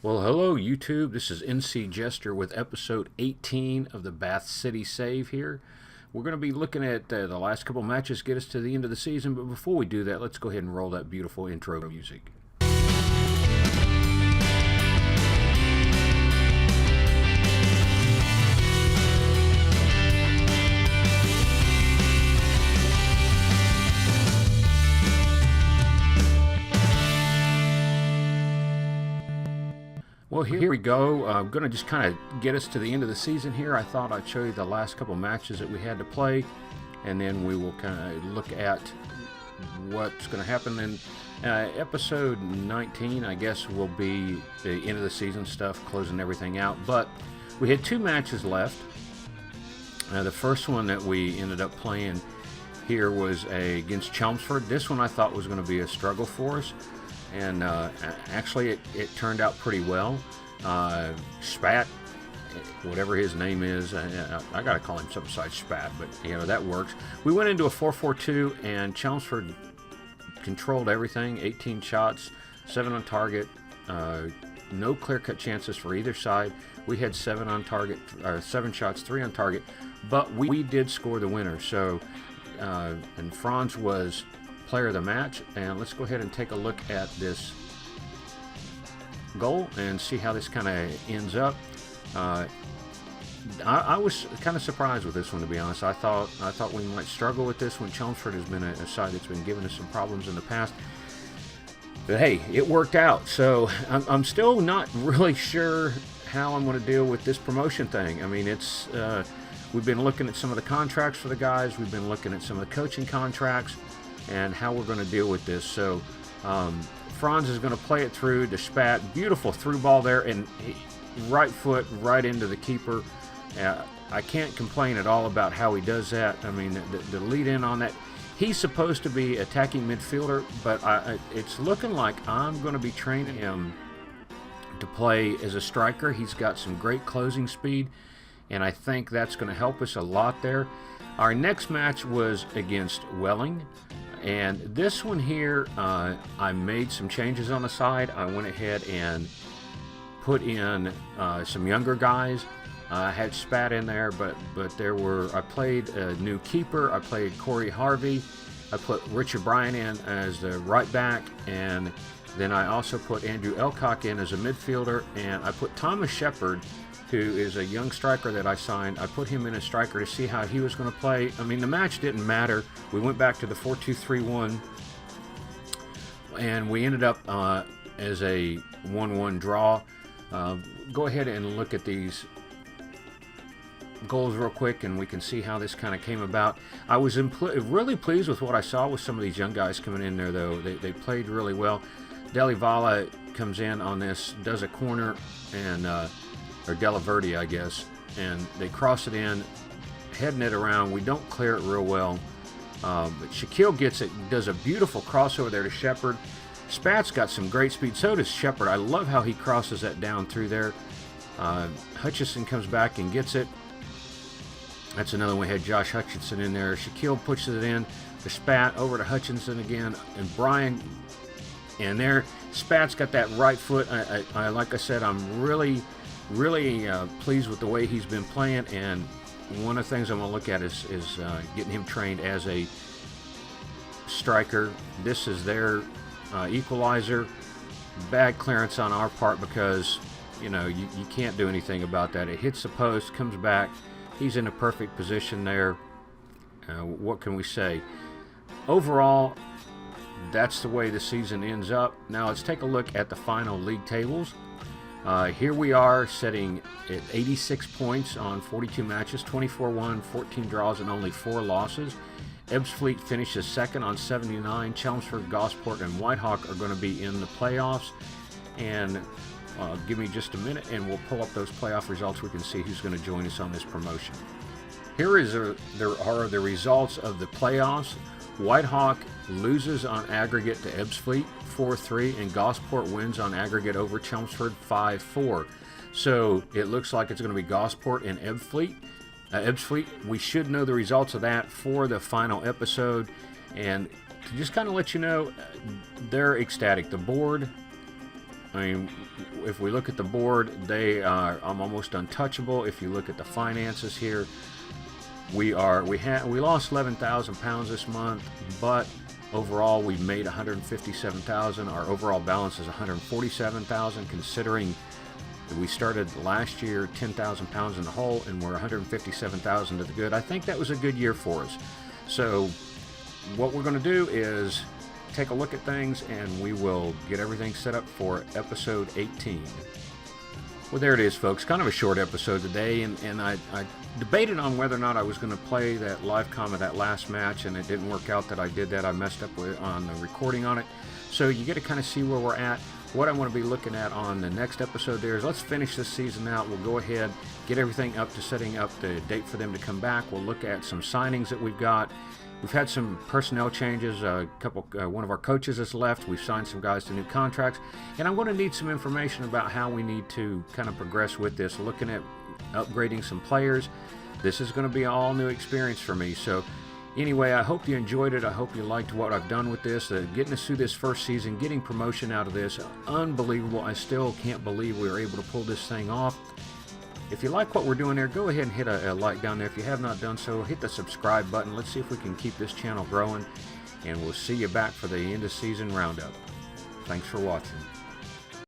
Well, hello YouTube. This is NC Jester with episode 18 of the Bath City Save here. We're going to be looking at the last couple matches, get us to the end of the season, but before we do that, let's go ahead and roll that beautiful intro music. Well, here we go. I'm going to just kind of get us to the end of the season here. I thought I'd show you the last couple matches that we had to play, and then we will kind of look at what's going to happen. And episode 19, I guess, will be the end of the season stuff, closing everything out. But we had two matches left. The first one that we ended up playing here was against Chelmsford. This one I thought was going to be a struggle for us. And actually it turned out pretty well. Spat, whatever his name is, I gotta call him something besides Spat, but that works. We went into a 4-4-2 and Chelmsford controlled everything. 18 shots, 7 on target, no clear-cut chances for either side. We had 7 on target, 7 shots, 3 on target, but we did score the winner. So and Franz was player of the match, and let's go ahead and take a look at this goal and see how this kind of ends up. I was kind of surprised with this one, to be honest. I thought we might struggle with this one. Chelmsford has been a side that's been giving us some problems in the past, but hey, it worked out. So I'm still not really sure how I'm going to deal with this promotion thing. I mean, it's we've been looking at some of the contracts for the guys. We've been looking at some of the coaching contracts and how we're going to deal with this. So Franz is going to play it through to Spat. Beautiful through ball there, and right foot right into the keeper. I can't complain at all about how he does that. I mean, the lead in on that, he's supposed to be attacking midfielder, but it's looking like I'm going to be training him to play as a striker. He's got some great closing speed, and I think that's going to help us a lot there. Our next match was against Welling. And this one here, I made some changes on the side. I went ahead and put in some younger guys. I had Spat in there, but I played a new keeper. I played Corey Harvey. I put Richard Bryan in as the right back, and then I also put Andrew Elcock in as a midfielder, and I put Thomas Shepard, who is a young striker that I signed. I put him in as striker to see how he was going to play. I mean, the match didn't matter. We went back to the 4-2-3-1, and we ended up as a 1-1 draw. Go ahead and look at these goals real quick, and we can see how this kind of came about. I was really pleased with what I saw with some of these young guys coming in there, though. They played really well. Delivala comes in on this, does a corner, and or Della Verde, I guess, and they cross it in, heading it around. We don't clear it real well, but Shaquille gets it, does a beautiful crossover there to Shepard. Spat's got some great speed, so does Shepard. I love how he crosses that down through there. Hutchison comes back and gets it. That's another one. We had Josh Hutchinson in there. Shaquille pushes it in to Spat, over to Hutchinson again, and Brian, and there, Spat's got that right foot. Like I said, I'm really pleased with the way he's been playing, and one of the things I'm going to look at is getting him trained as a striker. This is their equalizer. Bad clearance on our part because you can't do anything about that. It hits the post, comes back. He's in a perfect position there. What can we say? Overall, that's the way the season ends up. Now let's take a look at the final league tables. Here we are sitting at 86 points on 42 matches, 24-1, 14 draws, and only 4 losses. Ebbsfleet finishes second on 79. Chelmsford, Gosport, and Whitehawk are going to be in the playoffs. And give me just a minute, and we'll pull up those playoff results. We can see who's going to join us on this promotion. There are the results of the playoffs. Whitehawk loses on aggregate to Ebbsfleet 4-3, and Gosport wins on aggregate over Chelmsford 5-4. So it looks like it's going to be Gosport and Ebbsfleet. We should know the results of that for the final episode. And to just kind of let you know, they're ecstatic. The board I mean, if we look at the board, I'm almost untouchable. If you look at the finances here, we lost 11,000 pounds this month, but overall we made 157,000. Our overall balance is 147,000, considering that we started last year 10,000 pounds in the hole and we're 157,000 to the good. I think that was a good year for us. So what we're going to do is take a look at things, and we will get everything set up for episode 18. Well, there it is, folks. Kind of a short episode today, and I debated on whether or not I was going to play that live comment, that last match, and it didn't work out that I did that. I messed up on the recording on it. So you get to kind of see where we're at. What I want to be looking at on the next episode there is, let's finish this season out. We'll go ahead, get everything up to setting up the date for them to come back. We'll look at some signings that we've got. We've had some personnel changes. One of our coaches has left. We've signed some guys to new contracts, and I'm going to need some information about how we need to kind of progress with this. Looking at upgrading some players. This is going to be an all new experience for me. So anyway, I hope you enjoyed it. I hope you liked what I've done with this. Getting us through this first season, getting promotion out of this, unbelievable. I still can't believe we were able to pull this thing off. If you like what we're doing there, go ahead and hit a like down there. If you have not done so, hit the subscribe button. Let's see if we can keep this channel growing, and we'll see you back for the end of season roundup. Thanks for watching.